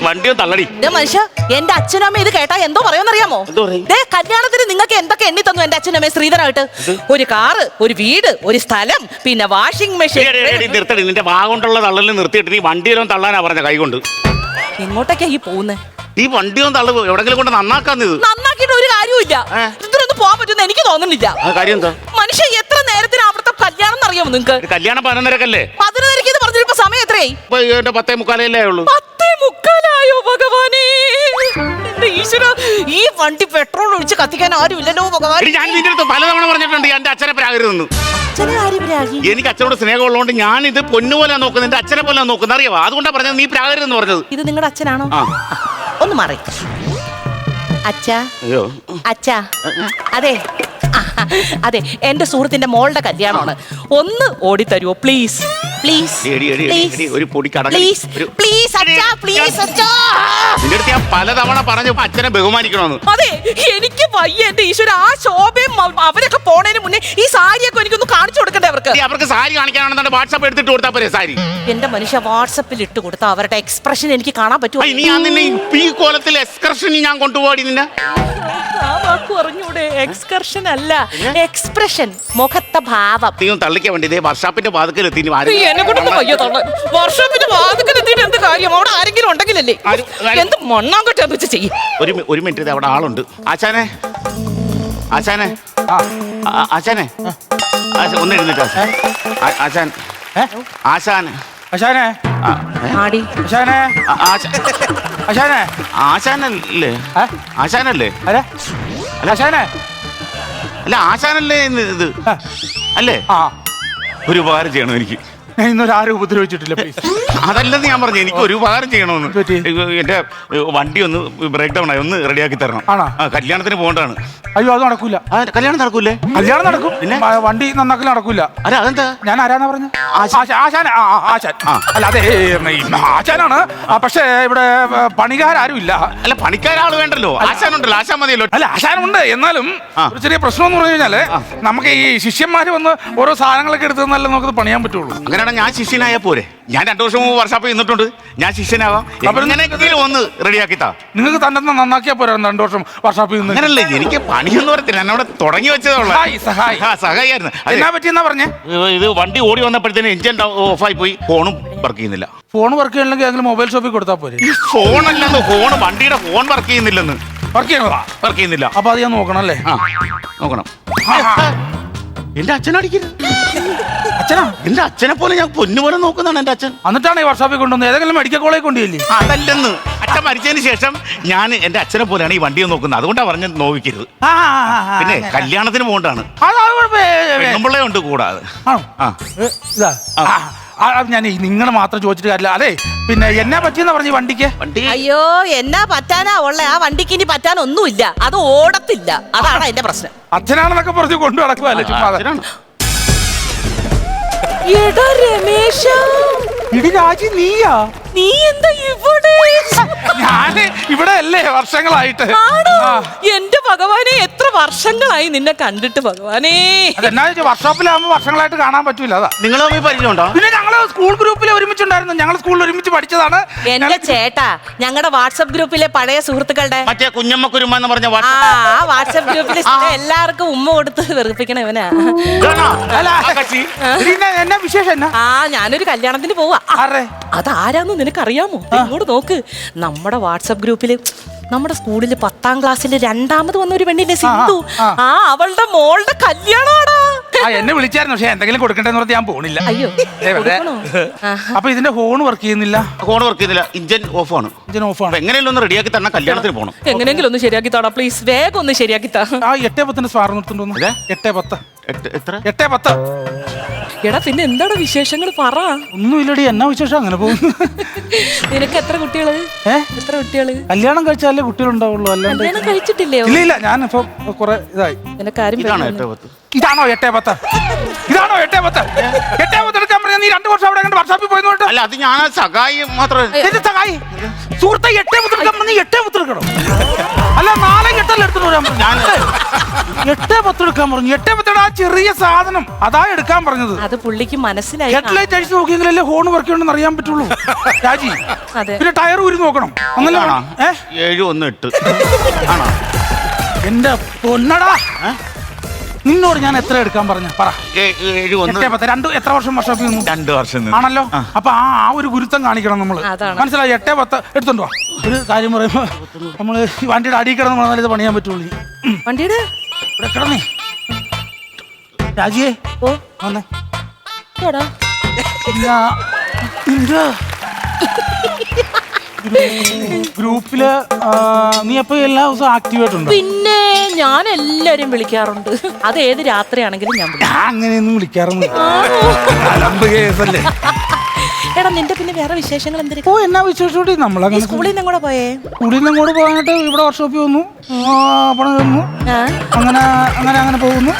വണ്ടിയോ തള്ളടി. മനുഷ്യ, എന്റെ അച്ഛനും അമ്മ ഇത് കേട്ടാ എന്തോ പറയുമെന്നറിയാമോ? കല്യാണത്തിന് നിങ്ങൾക്ക് എന്തൊക്കെ എണ്ണി തന്നു എന്റെ അച്ഛനും അമ്മ ശ്രീധരായിട്ട്? ഒരു കാറ്, ഒരു വീട്, ഒരു സ്ഥലം, പിന്നെ വാഷിംഗ് മെഷീൻ. നിർത്തടി, നിന്റെ വാഗൊണ്ടുള്ള തള്ളലിൽ നിർത്തിയിട്ട് നീ വണ്ടിയിലും തള്ളാനാ പറഞ്ഞ കൈകൊണ്ട്. എങ്ങോട്ടൊക്കെയാ ഈ പോകുന്നത്? ഈ വണ്ടിയും തള്ളു എവിടെങ്കിലും കൊണ്ട് നന്നാക്കാന്നത്. നന്നാക്കിയിട്ട് ഒരു കാര്യമില്ല. ഇത്രയൊന്നും പോകാൻ പറ്റുന്ന എനിക്ക് തോന്നുന്നില്ല. കാര്യം എന്താ? മനുഷ്യ, എത്ര നേരത്തിന് അവിടുത്തെ കല്യാണം അറിയാമോ നിങ്ങൾക്ക്? കല്യാണം 11:30-ക്കല്ലേ? 11:30 എന്ന് പറഞ്ഞപ്പോ സമയം എത്രയായി? 10:45 ഉള്ളൂ. 10:45 ഭഗവാനേ, എന്റെ ഈശ്വര, ഈ വണ്ടി പെട്രോൾ ഒഴിച്ച് കത്തിക്കാൻ ആരും ഇല്ലല്ലോ ഭഗവാൻ. ഞാൻ നിന്റെ അടുത്ത് പലതവണ പറഞ്ഞിട്ടുണ്ട് എന്റെ അച്ഛനെ പ്രാകരുതെന്ന്. എനിക്ക് അച്ഛനോട് സ്നേഹമുള്ളതുകൊണ്ട് ഞാൻ ഇത് പൊന്നുപോലെ നോക്കുന്നത്, എന്റെ അച്ഛനെ പോലെ നോക്കുന്നത്, അറിയാവോ? അതുകൊണ്ടാണ് പറഞ്ഞത് നീ പ്രാകരുതെന്ന് പറഞ്ഞത്. ഇത് നിങ്ങളുടെ അച്ഛനാണോ? ഒന്ന് മാറി. അച്ഛാ, അച്ഛാ, അതെ അതെ, എന്റെ സുഹൃത്തിന്റെ മോളുടെ കല്യാണമാണ്. ഒന്ന് ഓടിത്തരുമോ പ്ലീസ്? ഞാൻ പലതവണ പറഞ്ഞു അച്ഛനെ ബഹുമാനിക്കണമെന്ന്. അതെ, എനിക്ക് വയ്യ എന്റെ ഈശ്വര. ആ ശോഭയും അവരൊക്കെ പോണേന് മുന്നേ ഈ സാരിയൊക്കെ എനിക്കൊന്ന് കാണിച്ചു കൊടുക്കണ്ടേ അവർക്ക്? അവർക്ക് സാരി കാണിക്കാനാണെന്നുണ്ടെങ്കിൽ വാട്സാപ്പ് എടുത്തിട്ട് കൊടുത്താൽ പോരെ സാരി? എന്റെ മനുഷ്യ, വാട്സപ്പിൽ ഇട്ട് കൊടുത്താൽ അവരുടെ എക്സ്പ്രഷൻ എനിക്ക് കാണാൻ പറ്റുമോ? ഈ കോലത്തിൽ എക്സ്കർഷൻ ഞാൻ കൊണ്ടുപോയി നിന്നെ. പറഞ്ഞൂടെ? എക്സ്കർഷൻ അല്ല, എക്സ്പ്രഷൻ, മുഖത്തെ ഭാവം. തള്ളിക്കാൻ വേണ്ടി വർഷാപ്പിന്റെ വാതിക്കലെത്തി. വർഷാപ്പിന്റെ വാതിക്കലെത്തിയിട്ട് എന്ത് കാര്യം? അവിടെ ആരെങ്കിലും ഉണ്ടെങ്കിലല്ലേ? എന്ത് മണ്ണാങ്കട്ടെന്ന് വെച്ച് ചെയ്യും. ഒരു മിനിറ്റ്, അവിടെ ആളുണ്ട്. ആശാനെ, ആശാനെ, ആശാനെ, ഒന്ന് എഴുന്നിട്ട്. ആശാൻ, ആശാൻ, ആശാനെ, ആശാനെ, ആശാനല്ലേ? ആശാനല്ലേ? അല്ല ആശാനെ, അല്ല ആശാനല്ലേ ഇത്? അല്ലേ? ഒരു ഉപകാരം ചെയ്യണം എനിക്ക്. ഇന്നൊരാരും ഉപദ്രവിച്ചിട്ടില്ല. അതല്ലെന്ന് ഞാൻ പറഞ്ഞു, എനിക്ക് ഒരു ഉപകാരം ചെയ്യണമെന്ന്. എന്റെ വണ്ടി ഒന്ന് ബ്രേക്ക് ഡൗൺ ആയി, ഒന്ന് റെഡിയാക്കി തരണം. കല്യാണത്തിന് പോകേണ്ടതാണ്. അയ്യോ, അത് നടക്കൂല. കല്യാണം നടക്കൂലേ? കല്യാണം നടക്കും, പിന്നെ വണ്ടി നന്നാക്കൽ നടക്കൂല. അതെന്താ? ഞാൻ ആരാന്നാ പറഞ്ഞ? ആശാൻ. അല്ല, അതെ, ആശാനാണ്. പക്ഷേ ഇവിടെ പണിക്കാരും ഇല്ല. അല്ല, പണിക്കാരാൾ വേണ്ടല്ലോ, ആശാനുണ്ടല്ലോ, ആശാൻ മതിയല്ലോ. അല്ല, ആശാനുണ്ട്, എന്നാലും ഒരു ചെറിയ പ്രശ്നം എന്ന് പറഞ്ഞു കഴിഞ്ഞാല് നമുക്ക് ഈ ശിഷ്യന്മാര് വന്ന് ഓരോ സാധനങ്ങളൊക്കെ എടുത്ത് തന്നാലേ നമുക്കത് പണിയാൻ പറ്റുള്ളൂ. അങ്ങനെയാണ്. ഞാൻ ശിഷ്യനായ പോരെ? ഞാൻ 2 വർഷം മുമ്പ് വർഷാപ്പ് നിന്നിട്ടുണ്ട്. ഞാൻ ശിഷ്യനാവാം. ഒന്ന് റെഡിയാക്കി താ. നിങ്ങൾക്ക് തന്നെ നന്നാക്കിയാ പോരാ? 2 വർഷം വർഷാപ്പ്. അങ്ങനല്ലേ? എനിക്ക് പണിയൊന്നും പറയത്തില്ല, എന്നോട് തുടങ്ങി വെച്ചതുള്ള സഹായിയായിരുന്നു. എന്നാ പറ്റിയെന്നാ പറഞ്ഞേ? ഇത് വണ്ടി ഓടി വന്നപ്പോഴത്തേന് എഞ്ചിൻ ഓഫായി പോയി, ഫോണും വർക്ക് ചെയ്യുന്നില്ല. ഫോൺ വർക്ക് ചെയ്യണമെങ്കിൽ അങ്ങനെ മൊബൈൽ ഷോപ്പിൽ കൊടുത്താൽ പോരെ? ഫോണല്ലെന്ന്, ഫോൺ, വണ്ടിയുടെ ഫോൺ വർക്ക് ചെയ്യുന്നില്ലെന്ന്. വർക്ക് ചെയ്യണതാ? വർക്ക് ചെയ്യുന്നില്ല. അപ്പൊ അത് ഞാൻ നോക്കണം അല്ലേ? നോക്കണം. എന്റെ അച്ഛനടിക്കരുത്. അച്ഛനാ? എന്റെ അച്ഛനെ പോലെ ഞാൻ പൊന്നുപോലെ നോക്കുന്നതാണ് എന്റെ അച്ഛൻ. എന്നിട്ടാണ് ഈ വർഷാപ്പിൽ കൊണ്ടുവന്നത്? ഏതെങ്കിലും മെഡിക്കൽ കോളേജ് കൊണ്ടുപോയില്ലേ? അതല്ലെന്ന്, അച്ഛൻ മരിച്ചതിന് ശേഷം ഞാൻ എന്റെ അച്ഛനെ പോലെയാണ് ഈ വണ്ടിയെ നോക്കുന്നത്. അതുകൊണ്ടാണ് പറഞ്ഞ് നോക്കിക്കരുത്. പിന്നെ കല്യാണത്തിന് പോകണ്ടാണ്. പെണ്ണുമ്പിള്ളേ ഉണ്ട് കൂടാതെ. ഞാൻ നിങ്ങളെ മാത്രം ചോദിച്ചിട്ട് കാര്യമില്ല. അതെ, പിന്നെ എന്നാ പറ്റിയെന്നാ പറഞ്ഞു വണ്ടിക്ക്? അയ്യോ, എന്നാ പറ്റാനാ ഉള്ള? ആ വണ്ടിക്ക് ഇനി പറ്റാനൊന്നുമില്ല, അത് ഓടത്തില്ല. അതാണ് അതിന്റെ പ്രശ്നം. അച്ഛനാണെന്നൊക്കെ പറഞ്ഞു കൊണ്ടു നടക്കുവല്ലേ ചുമ്മാ? രമേശ, നീയാ? നീ എന്താ ഇവിടെ? ഞാന് ഇവിടെ അല്ലേ വർഷങ്ങളായിട്ട്. എന്റെ ഭഗവാനെ, എത്ര വർഷങ്ങളായി നിന്നെ കണ്ടിട്ട് ഭഗവാനെ. അതെന്നാ വർഷോപ്പിലാകുമ്പോ വർഷങ്ങളായിട്ട് കാണാൻ പറ്റൂല. അതാ. നിങ്ങൾ പരിചയമുണ്ടോ? പിന്നെ ഞങ്ങള് സ്കൂൾ ഗ്രൂപ്പിൽ ഒരുമിച്ചുണ്ടായിരുന്നു. ഞങ്ങൾ സ്കൂളിൽ ഒരുമിച്ച് പഠിച്ചതാണ്. എന്റെ ചേട്ടാ, ഞങ്ങളുടെ വാട്സപ്പ് ഗ്രൂപ്പിലെ പഴയ സുഹൃത്തുക്കളുടെ മറ്റേ കുഞ്ഞമ്മക്കുരുമ എന്ന് പറഞ്ഞ വാട്സപ്പ് ഗ്രൂപ്പിൽ എല്ലാവർക്കും ഉമ്മ കൊടുത്ത് വെറുപ്പിക്കണ ഇവനാ. എന്നാ വിശേഷം? എന്നാ? ഞാനൊരു കല്യാണത്തിന് പോവാ. അതാരാന്ന് നിനക്കറിയാമോ? ഇങ്ങോട്ട് നോക്ക്. നമ്മുടെ വാട്സപ്പ് ഗ്രൂപ്പില് നമ്മുടെ സ്കൂളില് 10ാം ക്ലാസ്സിൽ 2ാമത് വന്ന ഒരു പെണ്ണില്ലേ, സിന്ധു. അവളുടെ മോളുടെ കല്യാണമാടാ. എന്നെ വിളിച്ചായിരുന്നു, പക്ഷെ എന്തെങ്കിലും കൊടുക്കണ്ടെന്ന് പറഞ്ഞ് ഞാൻ പോണില്ല. അയ്യോ, അപ്പൊ ഇതിന്റെ ഹോൺ വർക്ക് ചെയ്യുന്നില്ല? ഹോൺ വർക്ക് ചെയ്യുന്നില്ല, ഇഞ്ചൻ ഓഫ് ആണ്. ഇഞ്ചൻ ഓഫ് ആണ്. എങ്ങനെയെങ്കിലും ഒന്ന് റെഡിയാക്കി തന്നെ കല്യാണത്തിന് പോകണം. എങ്ങനെയെങ്കിലും ഒന്ന് ശരിയാക്കി താടാ പ്ലീസ്, വേഗം ഒന്ന് ശരിയാക്കി താ. 8:10 സ്വാർ നിർത്തുണ്ടോ? 8:10. 8:10. എടാ, പിന്നെ എന്താണ് വിശേഷങ്ങൾ പറ. ഒന്നുമില്ലടി, എന്നാ വിശേഷം? അങ്ങനെ പോകും. നിനക്ക് എത്ര കുട്ടികള്? എത്ര കുട്ടികള്? കല്യാണം കഴിച്ചാലേ കുട്ടികളുണ്ടാവുള്ളൂ, അല്ലാണ്ട് കല്യാണം കഴിച്ചിട്ടില്ലേ? ഇല്ല, ഞാനിപ്പോ കുറെ ഇതായി. നിനക്കാരും ഇതാണോ 8:10? ഇതാണോ 8:10? 8:10 എടുക്കാൻ പറഞ്ഞാൽ നീ 2 വർഷം അവിടെ വർഷാപ്പിൽ പോയതുകൊണ്ട്. അല്ല, അത് ഞാൻ സഹായി മാത്രമേ. സഹായി സുഹൃത്തെ, 8:10 എടുക്കാൻ പറഞ്ഞ 8:10 എടുക്കണം. അല്ല, 4 8 എടുത്തിട്ടുള്ളൂ. വരാൻ പറഞ്ഞു. ഞാൻ 8:10 എടുക്കാൻ പറഞ്ഞു. 8:10 ആ ചെറിയ സാധനം അതാ എടുക്കാൻ പറഞ്ഞത്. അത് പുള്ളിക്ക് മനസ്സിലായി. ഹെഡ്ലൈറ്റ് അടിച്ച് നോക്കിയെങ്കിലല്ലേ ഹോൺ വർക്ക് ഉണ്ടെന്ന് അറിയാൻ പറ്റുള്ളൂ രാജി. അതെ. പിന്നെ ടയർ ഊരി നോക്കണം. ഒന്നല്ല 718 ആണോ? എന്റെ പൊന്നടാ, നിന്നോട് ഞാൻ എത്ര എടുക്കാൻ പറഞ്ഞ പറ. 718 എത്ര വർഷം വർഷോപ്പിൽ നിന്നു? 2 വർഷം നിന്ന്. ആണല്ലോ. അപ്പൊ ആ ഒരു ഗുരുത്തം കാണിക്കണം നമ്മള്. മനസ്സിലായി? 8:10 എടുത്തോണ്ടോ. ഒരു കാര്യം പറയുമ്പോ നമ്മള് ഈ വണ്ടിയുടെ അടിയിൽ കിടന്ന് വന്നാലേ ഇത് പണിയാൻ പറ്റുള്ളൂ. വണ്ടിയുടെ ഇവിടെ കിടന്നേ രാജിയെ. ഓ വന്നേ. എടാ നിന്റെ ഗ്രൂപ്പില് നീ എപ്പോ എല്ലാ ദിവസവും ആക്റ്റീവ് ആയിട്ടുണ്ടോ? പിന്നെ ഞാൻ എല്ലാരും വിളിക്കാറുണ്ട്. അത് ഏത് രാത്രിയാണെങ്കിലും ഞാൻ വിളിക്കും. ഞാൻ അങ്ങനെയൊന്നും വിളിക്കാറൊന്നും. എടാ നിന്റെ പിന്നെ വേറെ വിശേഷങ്ങൾ എന്തിനാ? ഓ എന്നാ വിശേഷം. നമ്മളങ്ങനെ സ്കൂളിൽ നിന്ന് കൂടെ പോയേ? സ്കൂളിൽ നിന്ന് കൂടെ പോകാനായിട്ട് ഇവിടെ വർക്ക്ഷോപ്പിൽ വന്നു, പണം തന്നു, അങ്ങനെ അങ്ങനെ അങ്ങനെ പോകുന്നു.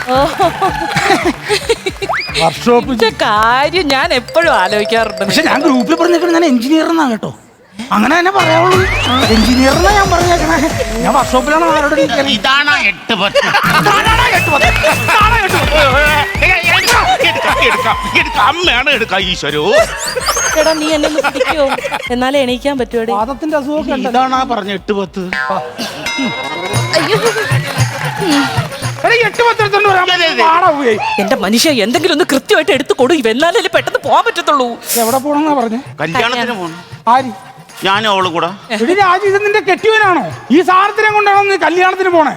വർക്ക്ഷോപ്പിന്റെ കാര്യം ഞാൻ എപ്പോഴും ആലോചിക്കാറുണ്ട്. പക്ഷെ ഞാൻ ഗ്രൂപ്പിൽ പറഞ്ഞേക്കണ ഞാൻ എഞ്ചിനീയർ എന്നാ കേട്ടോ. അങ്ങനെ തന്നെ പറയാവുള്ളൂ. എഞ്ചിനീയർ എന്നാ ഞാൻ പറഞ്ഞേക്കണേ. ഞാൻ വർക്ക്ഷോപ്പിലാണ് ആരോട്. ഇതാണ് 8:10. അമ്മയാണ് എടുക്കാം. ഈശ്വരോ, എടാ നീ എന്നെ ഒന്ന് പിടിക്കോ? എന്നാലേ എണീക്കാൻ പറ്റുമോ? വാദത്തിന്റെ അസുഖമൊക്കെ ഉണ്ട്. ഇതാണ് പറഞ്ഞ 8:10. എന്റെ മനുഷ്യ എന്തെങ്കിലും ഒന്ന് കൃത്യമായിട്ട് എടുത്തു കൊടുക്കും, എന്നാലേ പെട്ടെന്ന് പോകാൻ പറ്റത്തുള്ളൂ. എവിടെ പോണെന്നാ പറഞ്ഞേ? കല്യാണത്തിന് പോകണം. ആര്? ഞാനും അവളും കൂടെ. രാജി, ഇത് നിന്റെ കെട്ടിയവനാണോ? ഈ സാധനത്തിനെ കൊണ്ടാണോ നീ കല്യാണത്തിന് പോണേ?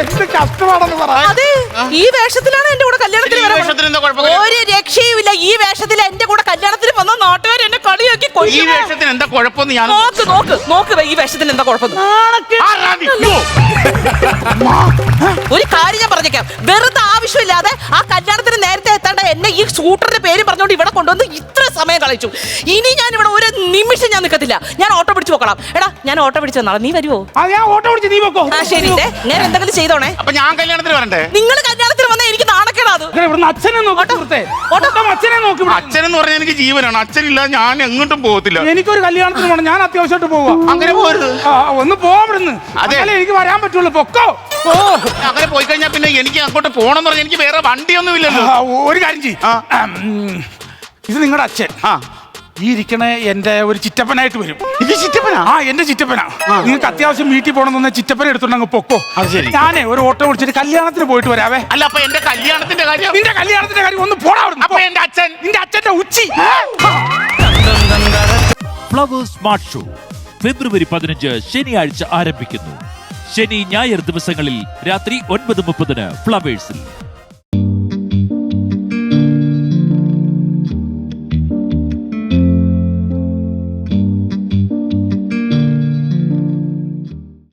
എന്ത് കഷ്ടമാണെന്ന് പറ. അതെ, ഈ വേഷത്തിലാണ് എന്റെ കൂടെ കല്യാണത്തിന് ഒരു രക്ഷയുമില്ല. ഈ വേഷത്തിൽ എന്റെ കൂടെ കല്യാണത്തിന് വന്ന നാട്ടുകാർ എന്നെ കളിയാക്കി. ഈ വേഷത്തിന് എന്താ കുഴപ്പമെന്ന് ഞാൻ നോക്ക് ഈ വേഷത്തിന് എന്താ കുഴപ്പമെന്ന്. ഒരു കാര്യം ഞാൻ പറഞ്ഞേക്കാം, വെറുതെ ആവശ്യമില്ലാതെ ആ കല്യാണത്തിന് നേരത്തെ എത്താണ്ട് എന്നെ ഈ സൂട്ടറിന്റെ പേര് പറഞ്ഞുകൊണ്ട് ഇവിടെ കൊണ്ടുവന്ന് ഇത്ര സമയം കളിച്ചു. ഇനി ഞാൻ ഇവിടെ ഒരു നിമിഷം ഞാൻ നിൽക്കത്തില്ല. ഞാൻ ഓട്ടോ പിടിച്ചു പോക്കണം. എടാ ഞാൻ ഓട്ടോ പിടിച്ചു തന്നാളെ, നീ വരുവോ? ശരി, ഞാൻ എന്തെങ്കിലും ചെയ്തോണേ. അപ്പൊ ഞാൻ കല്യാണത്തിന് വരണ്ടേ? നിങ്ങൾ കല്യാണത്തിന് വന്നാൽ എനിക്ക് നാണക്കേടാത്. അച്ഛനെന്ന് പറഞ്ഞാൽ എനിക്ക് ജീവനാണ്. അച്ഛനില്ല ഞാൻ എങ്ങോട്ടും പോകത്തില്ല. എനിക്കൊരു കല്യാണത്തിന് പോകണം. ഞാൻ അത്യാവശ്യമായിട്ട് പോവാ. അങ്ങനെ പോരുത്. ഒന്ന് പോവിടുന്ന്. അതെ, എനിക്ക് വരാൻ പറ്റുള്ളൂ. പൊക്കോ. അങ്ങനെ പോയി കഴിഞ്ഞാൽ പിന്നെ എനിക്ക് അങ്ങോട്ട് പോകണം പറഞ്ഞാൽ എനിക്ക് വേറെ വണ്ടിയൊന്നും ഇല്ലല്ലോ. ഒരു കാര്യം ചെയ്യും, ഇത് നിങ്ങളുടെ അച്ഛൻ. ഈ ഇരിക്കണ എന്റെ ഒരു ചിറ്റപ്പനായിട്ട് വരും. ഇത് ചിറ്റപ്പനാ? എന്റെ ചിറ്റപ്പനാ. നിങ്ങൾക്ക് അത്യാവശ്യം വീട്ടിൽ പോകണമെന്ന് ചിറ്റപ്പനെ എടുത്തോണ്ട് പൊക്കോ. അത് ശരി. ഞാനേ ഒരു ഓട്ടോ വിളിച്ചിട്ട് കല്യാണത്തിന് പോയിട്ട് വരാവേ. അല്ല, അപ്പൊ എന്റെ കല്യാണത്തിന്റെ കാര്യം? നിന്റെ കല്യാണത്തിന്റെ കാര്യം ഒന്ന് പോടാ. അപ്പൊ എന്റെ അച്ഛൻ? നിന്റെ അച്ഛന്റെ ഉച്ചി. ഫ്ലവേഴ്സ് സ്മാർട്ട് ഷോ ഫെബ്രുവരി 15 ശനിയാഴ്ച ആരംഭിക്കുന്നു. ശനി ഞായർ ദിവസങ്ങളിൽ രാത്രി 9:30 ഫ്ലവേഴ്സിൽ.